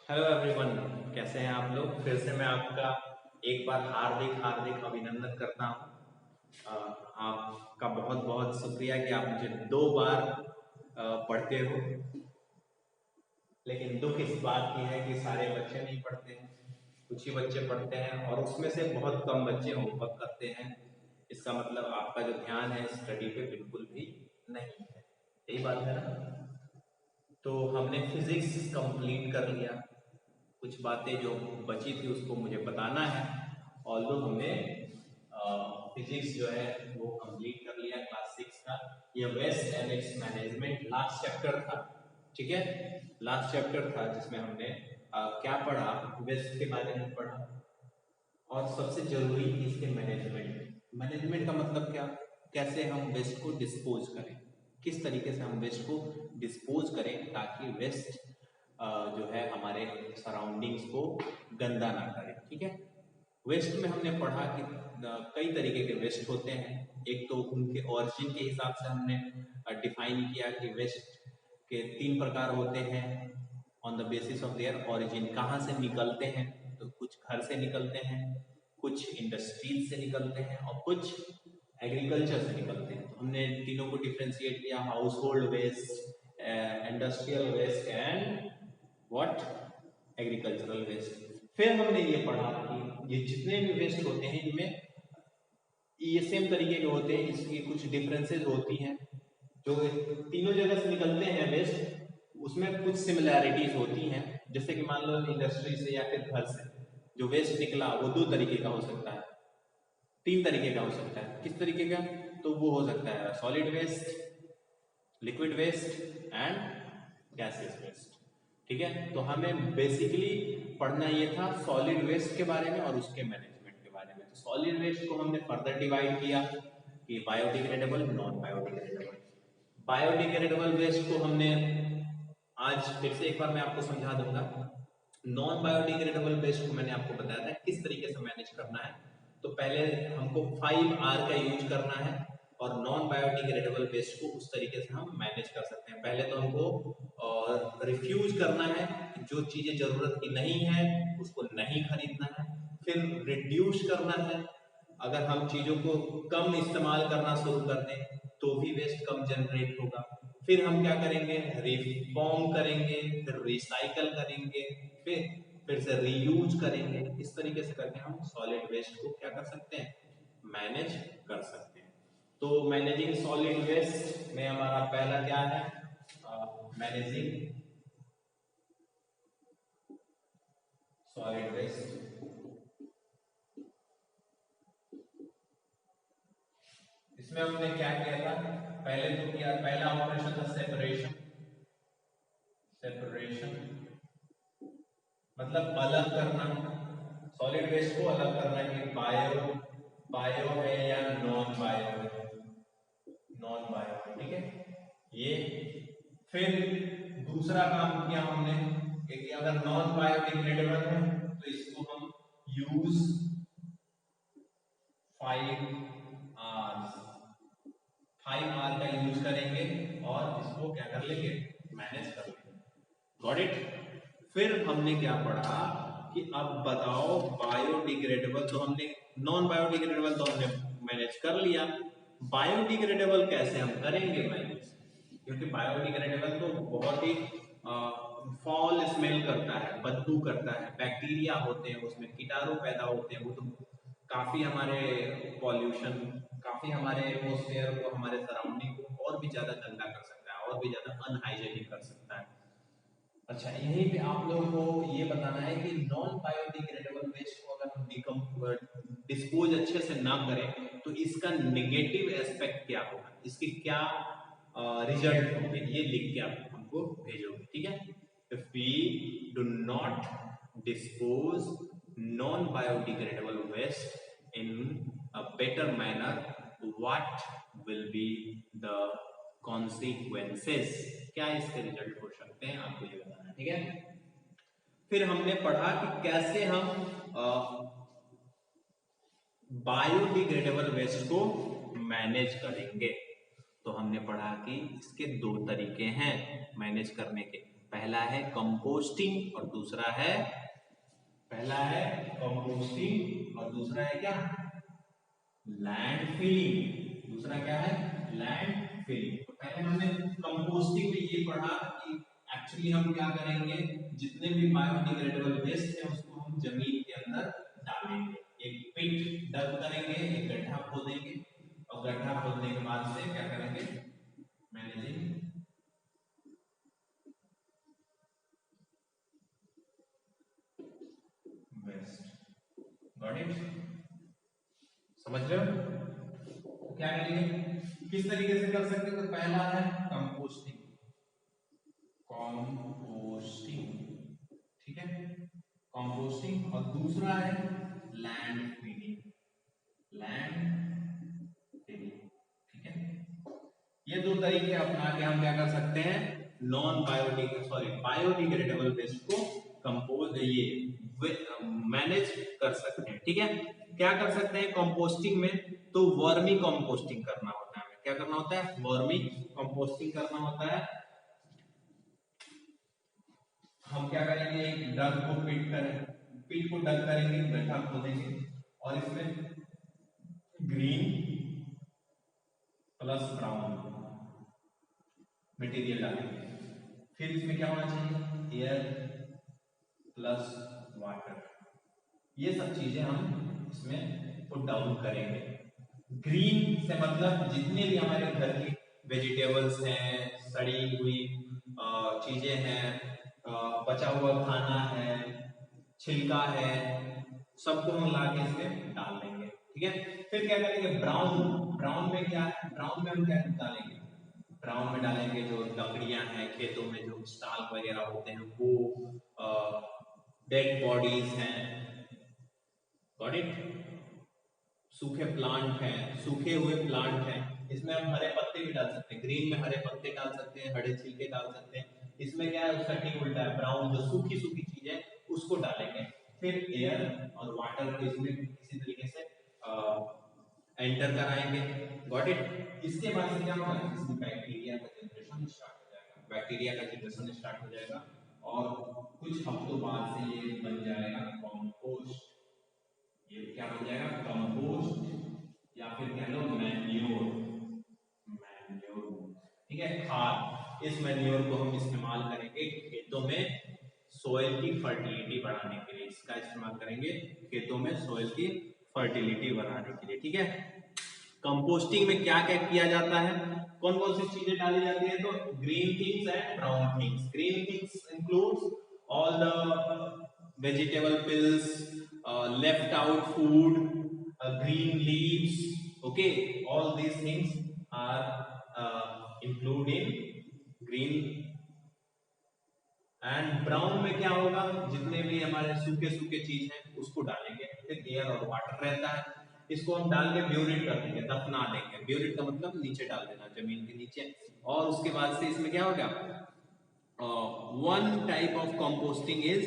Hello everyone, कैसे हैं आप लोग। फिर से मैं आपका एक बार हार्दिक हार्दिक अभिनंदन करता हूं। आपका बहुत बहुत शुक्रिया कि आप मुझे 2 बार पढ़ते हो। लेकिन दुख इस बात की है कि सारे बच्चे नहीं पढ़ते हैं, कुछ ही बच्चे पढ़ते हैं और उसमें से बहुत कम बच्चे होमवर्क करते हैं। इसका मतलब आपका जो ध्यान है स्टडी पे बिल्कुल भी नहीं है। यही बात है ना। तो हमने फिजिक्स कंप्लीट कर लिया। कुछ बातें जो बची थी उसको मुझे बताना है। ऑल्दो हमने फिजिक्स जो है वो कंप्लीट कर लिया क्लास 6 का। ये waste and its management last chapter था। ठीक है, लास्ट चैप्टर था जिसमें हमने क्या पढ़ा, वेस्ट के बारे में पढ़ा और सबसे जरूरी इसके मैनेजमेंट। मैनेजमेंट का मतलब क्या, कैसे हम वेस्ट को डिस्पोज करें, किस तरीके से हम वेस्ट को डिस्पोज करें ताकि वेस्ट जो है हमारे सराउंडिंग्स को गंदा ना करे। ठीक है, वेस्ट में हमने पढ़ा कि कई तरीके के वेस्ट होते हैं। एक तो उनके ओरिजिन के हिसाब से हमने डिफाइन किया कि वेस्ट के 3 प्रकार होते हैं on the basis of their origin. कहाँ से निकलते हैं, तो कुछ घर से निकलते हैं, कुछ इंडस्ट्रीज से निकलते हैं और कुछ एग्रीकल्चर से निकलते हैं। तो हमने तीनों को डिफ्रेंशिएट किया, household waste, industrial waste and what, agricultural waste. फिर हमने ये पढ़ा कि ये जितने भी वेस्ट होते हैं इनमें ये सेम तरीके के होते हैं, इसकी कुछ डिफरेंसेस होती हैं। जो तीनों जगह से निकलते हैं वेस्ट उसमें कुछ सिमिलैरिटीज होती हैं। जैसे कि मान लो इंडस्ट्री से या फिर घर से जो वेस्ट निकला वो 2 तरीके का हो सकता है, 3 तरीके का हो सकता है। किस तरीके का, तो वो हो सकता है solid waste, liquid waste and gaseous waste. ठीक है, तो हमें बेसिकली पढ़ना ये था सॉलिड वेस्ट के बारे में और उसके मैनेजमेंट के बारे में। तो सॉलिड वेस्ट को हमने फर्दर डिवाइड किया कि biodegradable, non biodegradable. Biodegradable waste को हमने आज फिर से एक बार मैं आपको समझा दूंगा। नॉन बायोडिग्रेडेबल वेस्ट को मैंने आपको बताया था किस तरीके से मैनेज करना है। तो पहले हमको 5R का यूज करना है और नॉन बायोडिग्रेडेबल वेस्ट को उस तरीके से हम मैनेज कर सकते हैं। पहले तो हमको रिफ्यूज करना है, जो चीजें जरूरत की नहीं है उसको नहीं खरीदना है। फिर रिड्यूस करना है, अगर हम चीजों को कम इस्तेमाल करना शुरू कर दें तो भी वेस्ट कम जनरेट होगा। फिर हम क्या करेंगे, रिफॉर्म करेंगे, फिर रिसाइकल करेंगे, फिर से रीयूज करेंगे। इस तरीके से करके हम सॉलिड वेस्ट को क्या कर सकते हैं, मैनेज कर सकते हैं। तो मैनेजिंग सॉलिड वेस्ट में हमारा पहला क्या है, मैनेजिंग सॉलिड वेस्ट। इसमें हमने क्या किया था, पहले तो किया, पहला ऑपरेशन था सेपरेशन। सेपरेशन मतलब अलग करना, सॉलिड वेस्ट को अलग करना कि बायो बायो है या नॉन बायो है, नॉन बायो है। ठीक है, ये फिर दूसरा काम किया हमने कि अगर नॉन बायोडिग्रेडेबल है तो इसको हम यूज 5 आवर्स, 5 आवर का यूज करेंगे और इसको क्या कर लेंगे, मैनेज कर लेंगे। Got it. फिर हमने क्या पढ़ा कि अब बताओ बायोडिग्रेडेबल, तो हमने नॉन बायोडिग्रेडेबल तो हमने मैनेज कर लिया, बायोडिग्रेडेबल कैसे हम करेंगे मैनेज। क्योंकि बायोडिग्रेडेबल तो बहुत ही फॉल स्मेल करता है, बदबू करता है, बैक्टीरिया होते हैं उसमें, कीटाणु पैदा होते हैं, वो तो काफी हमारे पॉल्यूशन, काफी हमारे एटमोस्फेयर को, हमारे सराउंडिंग को और भी ज्यादा गंदा कर सकता है और भी ज्यादा अनहाइजेनिक कर सकता है। अच्छा, यहीं पे आप लोगों को ये बताना है कि नॉन बायोडिग्रेडेबल वेस्ट को अगर हम डिस्पोज अच्छे से ना करें तो इसका नेगेटिव एस्पेक्ट क्या होगा, इसके क्या रिजल्ट होंगे, ये लिख के आप हमको भेजोगे। ठीक है, if we do not dispose non biodegradable waste in a better manner, what will be the consequences, क्या इसके रिजल्ट हो सकते हैं, आपको ये बताना है। ठीक है, फिर हमने पढ़ा कि कैसे हम बायोडिग्रेडेबल वेस्ट को मैनेज करेंगे। तो हमने पढ़ा कि इसके 2 तरीके हैं मैनेज करने के। पहला है कंपोस्टिंग और दूसरा है, पहला है कंपोस्टिंग और दूसरा है क्या, लैंड फिलिंग। दूसरा क्या है, लैंड फिलिंग। तो पहले हमने कंपोस्टिंग में ये पढ़ा कि एक्चुअली हम क्या करेंगे, जितने भी बायोडिग्रेडेबल वेस्ट है उसको हम जमीन के अंदर डालेंगे, एक पिट डग करेंगे, एक गड्ढा खोदेंगे और गड्ढा खोदने के बाद से क्या करेंगे, मैनेजिंग वेस्ट। Got it? समझ रहे हो? तो क्या करेंगे, किस तरीके से कर सकते हैं? तो पहला है कंपोस्टिंग, कंपोस्टिंग, ठीक है, कंपोस्टिंग। और दूसरा है लैंड फीडिंग, लैंड फीडिंग, ठीक है। ये दो तरीके अपना के हम क्या कर सकते हैं, नॉन बायोडिग्रेडेबल वेस्ट को कंपोज ये मैनेज कर सकते हैं, ठीक है। क्या कर सकते हैं कंपोस्टिंग में, तो वर्मी कंपोस्टिंग करना होता है। क्या करना होता है, वर्मी कंपोस्टिंग करना होता है। हम क्या करेंगे, एक डग को पिट को डग करेंगे, गड्ढा खोदेंगे और इसमें ग्रीन प्लस ब्राउन मटेरियल डालेंगे। फिर इसमें क्या होना चाहिए, एयर प्लस वाटर। ये सब चीजें हम इसमें पुट डाउन करेंगे। ग्रीन से मतलब जितने भी हमारे घर की वेजिटेबल्स हैं, सड़ी हुई चीजें हैं, बचा हुआ खाना है, छिलका है, सबको हम ला के इसमें डाल देंगे, ठीक है। फिर क्या करेंगे, ब्राउन, ब्राउन में क्या है, ब्राउन में हम क्या डालेंगे, ब्राउन में डालेंगे जो लकड़ियां हैं खेतों में, जो स्टाल वगैरह होते हैं, वो डेड बॉडीज हैं, गॉट इट, सूखे प्लांट हैं, सूखे हुए प्लांट हैं। इसमें हम हरे पत्ते भी डाल सकते हैं, ग्रीन में हरे पत्ते डाल सकते हैं, हरे छिलके डाल सकते हैं। इसमें क्या है, उसका ठीक उल्टा है, ब्राउन जो सूखी सूखी चीज है उसको डालेंगे। फिर एयर और वाटर को इसमें किसी तरीके से एंटर कराएंगे, गॉट इट। इसके बाद से क्या होगा, इसमें बैक्टीरिया का जनरेशन स्टार्ट हो जाएगा, बैक्टीरिया का जनरेशन स्टार्ट हो जाएगा और कुछ हफ्तों बाद से ये बन जाएगा कंपोस्ट। ये क्या बन जाएगा, कंपोस्ट या फिर कह लो मैन्योर, मैन्योर, ठीक है, खाद। इस मैन्योर को हम इस्तेमाल करेंगे खेतों में सोइल की फर्टिलिटी बढ़ाने के लिए, इसका इस्तेमाल करेंगे खेतों में सोइल की फर्टिलिटी बढ़ाने के लिए, ठीक है। कंपोस्टिंग में क्या क्या किया जाता है, कौन कौन सी चीजें डाली जाती है, तो green things and brown things. Green things includes all the vegetable peels, left out food, green leaves, okay, all these things are included in green। And brown में क्या होगा, जितने भी हमारे सूखे सूखे चीज हैं उसको डालेंगे। फिर एयर और वाटर रहता है, इसको हम डाल के ब्यूरिट कर देंगे, दफना देंगे। ब्यूरिट का मतलब नीचे डाल देना, जमीन के नीचे। और उसके बाद से इसमें क्या होगा, one type of composting is,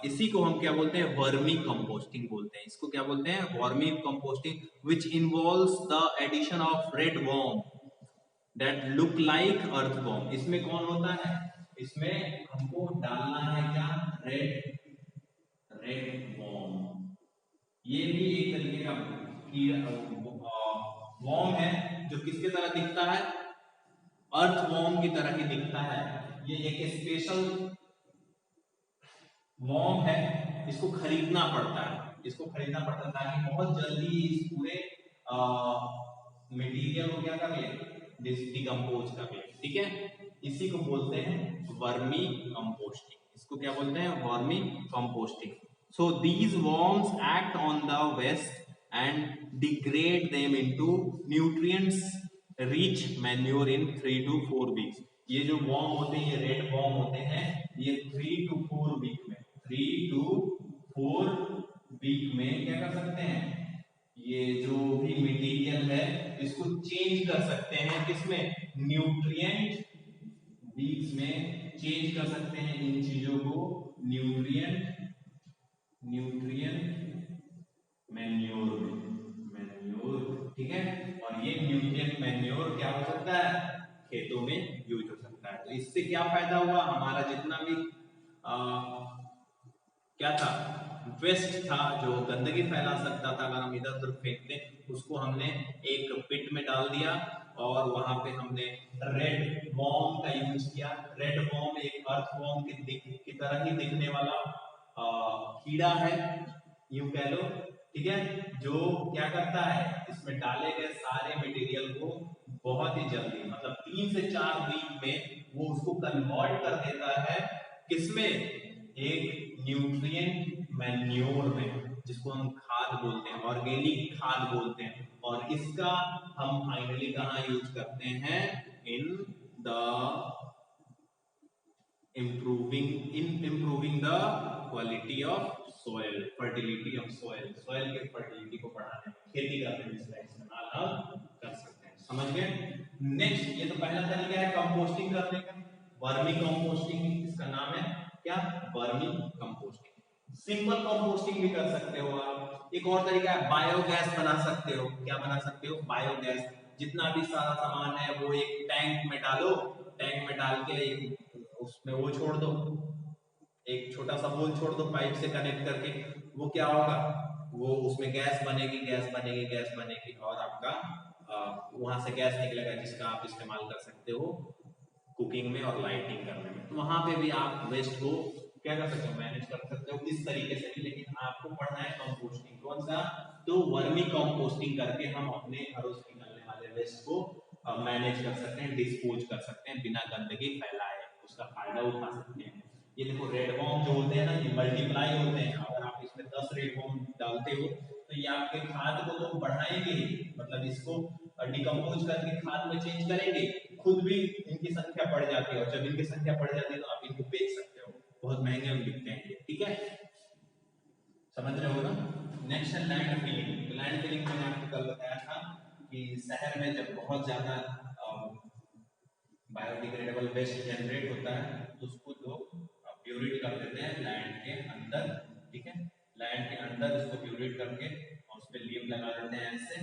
इसी को हम क्या बोलते हैं, वर्मी कंपोस्टिंग बोलते हैं। इसको क्या बोलते हैं, vermicomposting, which involves the addition of red worm that look like earthworm. इसमें कौन होता है, इसमें हमको डालना है क्या, रेड, रेड वॉर्म। ये भी एक तरीके का वॉर्म है जो किसके तरह दिखता है, अर्थवॉर्म की तरह ही दिखता है। ये एक स्पेशल वॉर्म है, इसको खरीदना पड़ता है, इसको खरीदना पड़ता है ताकि बहुत जल्दी इस पूरे मटेरियल को क्या कर ले, डिकम्पोज कर ले, ठीक है। इसी को बोलते हैं वर्मी कंपोस्टिंग। इसको क्या बोलते हैं, vermi composting. So these worms act on the waste and degrade them into nutrients rich manure in 3 to 4 weeks। ये जो worm होते हैं, ये रेड worm होते हैं, ये 3 to 4 वीक में, 3 to 4 वीक में क्या कर सकते हैं, ये जो भी मटेरियल है इसको चेंज कर सकते हैं, किसमें, न्यूट्रिएंट वीक्स में चेंज कर सकते हैं इन चीजों को न्यूट्रिएंट, न्यूट्रिएंट मैन्योर, मैन्योर, ठीक है। और ये न्यूट्रिएंट मैन्योर क्या हो सकता है, खेतों में यूज हो सकता है। तो इससे क्या फायदा हुआ, हमारा जितना भी क्या था, वेस्ट था, जो गंदगी फैला सकता था अगर हम इधर उधर फेंकते, उसको हमने एक पिट में डाल दिया और वहां पे हमने रेड वॉर्म का यूज किया। रेड वॉर्म एक अर्थ वॉर्म की तरह ही दिखने वाला कीड़ा है, यूं कह लो, ठीक है, जो क्या करता है, इसमें डाले गए सारे मटेरियल को बहुत ही जल्दी, मतलब 3 से 4 वीक में वो उसको कन्वर्ट कर देता है, किसमें, एक न्यूट्रिएंट मैन्योर में, जिसको हम खाद बोलते हैं, ऑर्गेनिक खाद बोलते हैं। और इसका हम फाइनली कहां यूज करते हैं, in the improving the quality of soil, fertility of soil, soil के fertility को बढ़ाने में, खेती करने में इसका इस्तेमाल हम कर सकते हैं। समझ गए? नेक्स्ट, ये तो पहला तरीका है कंपोस्टिंग करने का, वर्मी कंपोस्टिंग, इसका नाम है क्या, वर्मी कंपोस्टिंग। सिंपल कंपोस्टिंग भी कर सकते हो आप। एक और तरीका है बायोगैस बना सकते हो। क्या बना सकते हो, बायोगैस। जितना भी सारा सामान है वो एक टैंक में डालो, टैंक में डाल के उसमें वो छोड़ दो, एक छोटा सा होल छोड़ दो पाइप से कनेक्ट करके, वो क्या होगा, वो उसमें गैस बनेगी, गैस बनेगी, गैस बनेगी, और आपका वहां से गैस निकलेगा, जिसका आप इस्तेमाल कर सकते हो कुकिंग में और लाइटिंग करने में। तो वहां पे भी आप वेस्ट को क्या कर सकते हो, मैनेज कर सकते हो इस तरीके से भी। लेकिन आपको पढ़ना है कंपोस्टिंग, कौन सा, तो वर्मी कंपोस्टिंग करके हम अपने घरों से निकलने वाले वेस्ट को मैनेज कर सकते हैं, डिस्पोज कर सकते हैं, बिना गंदगी फैलाए उसका फायदा उठा सकते हैं। ये देखो रेड वॉर्म जो होते हैं ना, ये मल्टीप्लाई होते हैं। अगर आप इसमें 10 रेड वॉर्म डालते हो तो ये आपके खाद को तो बढ़ाएंगे ही, मतलब इसको डिकम्पोज करके खाद में चेंज करेंगे, खुद भी इनकी संख्या बढ़ जाती है, और जब इनकी संख्या बढ़ जाती है तो आप इनको बेच सकते हो, बहुत महंगे में बिकते हैं, ठीक है, समझ रहे हो ना। नेक्स्ट है लैंड फिलिंग। लैंड फिलिंग मैंने आपको कल बताया था कि शहर में जब बहुत ज्यादा बायोडिग्रेडेबल वेस्ट जनरेट होता है तो उसको लोग प्यूरिट कर देते हैं लैंड के अंदर, ठीक है, लैंड के अंदर उसको प्यूरिट करके और उस पर लीप लगा देते हैं ऐसे,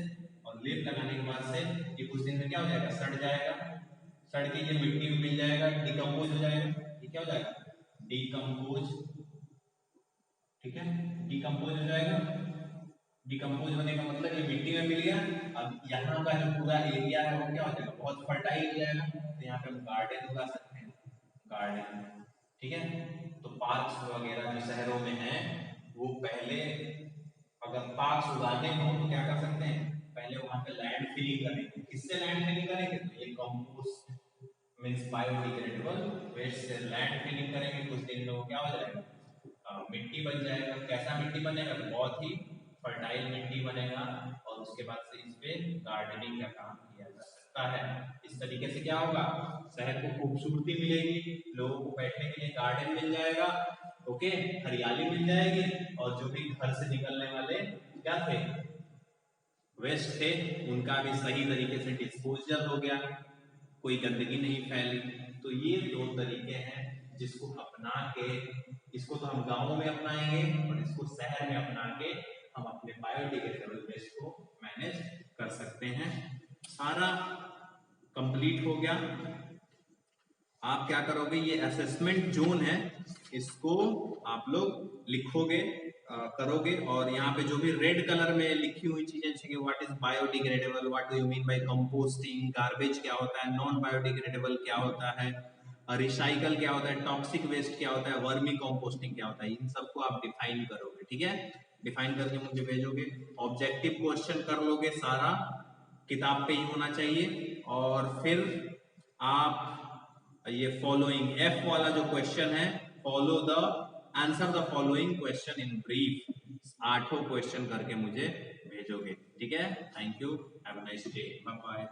और लीप लगाने के बाद से ये कुछ दिन में क्या हो जाएगा, सड़ जाएगा, सड़ के ये मिट्टी में मिल जाएगा, डिकम्पोज हो जाएगा। ये क्या हो जाएगा, डिकम्पोज, ठीक है, डिकम्पोज हो जाएगा। डिकम्पोज होने का मतलब ये मिट्टी में मिल गया। अब यहाँ का जो पूरा एरिया है वो क्या हो जाएगा, बहुत फर्टाइल हो जाएगा, तो यहाँ पे हम गार्डन उगा सकते हैं, गार्डन, ठीक है। तो पार्क्स वगैरह जो शहरों में हैं वो पहले अगर पार्क्स उगाने हो तो क्या कर सकते हैं, पहले वहां पे लैंड फिलिंग करेंगे। किससे लैंड फिलिंग करेंगे, तो ये कंपोस्ट मींस बायोडिग्रेडेबल वेस्ट से लैंड फिलिंग करेंगे, कुछ दिन में वो क्या हो जाएगा, मिट्टी बन जाएगा। कैसा मिट्टी बनेगा, तो बहुत ही फर्टाइल मिट्टी बनेगा, और उसके बाद से इस पे गार्डनिंग का काम किया जा सकता है। इस तरीके से क्या होगा, शहर को खूबसूरती मिलेगी, लोगों को बैठने के लिए गार्डन मिल जाएगा, ओके, हरियाली मिल जाएगी, और जो भी घर से निकलने वाले क्या थे, वेस्ट थे, उनका भी सही तरीके से डिस्पोजल हो गया, कोई गंदगी नहीं फैली। तो ये दो तरीके हैं जिसको अपना के, इसको तो हम गांवों में अपनाएंगे और इसको शहर में अपना के हम अपने बायोडिग्रेडेबल वेस्ट को मैनेज कर सकते हैं। सारा कंप्लीट हो गया। आप क्या करोगे, ये असेसमेंट जोन है, इसको आप लोग लिखोगे, करोगे, और यहाँ पे जो भी रेड कलर में लिखी हुई चीजें चाहिए, what is biodegradable, what do you mean by composting, garbage क्या होता है, नॉन बायोडिग्रेडेबल क्या होता है, रिसाइकल क्या होता है, टॉक्सिक वेस्ट क्या होता है, वर्मी कंपोस्टिंग क्या होता है, इन सबको आप डिफाइन करोगे, ठीक है। डिफाइन करके मुझे भेजोगे, ऑब्जेक्टिव क्वेश्चन कर लोगे, सारा किताब पे ही होना चाहिए। और फिर आप ये फॉलोइंग एफ वाला जो क्वेश्चन है, follow the answer the following question in brief, 8 question करके मुझे भेजोगे, ठीक है। Thank you, have a nice day, bye bye.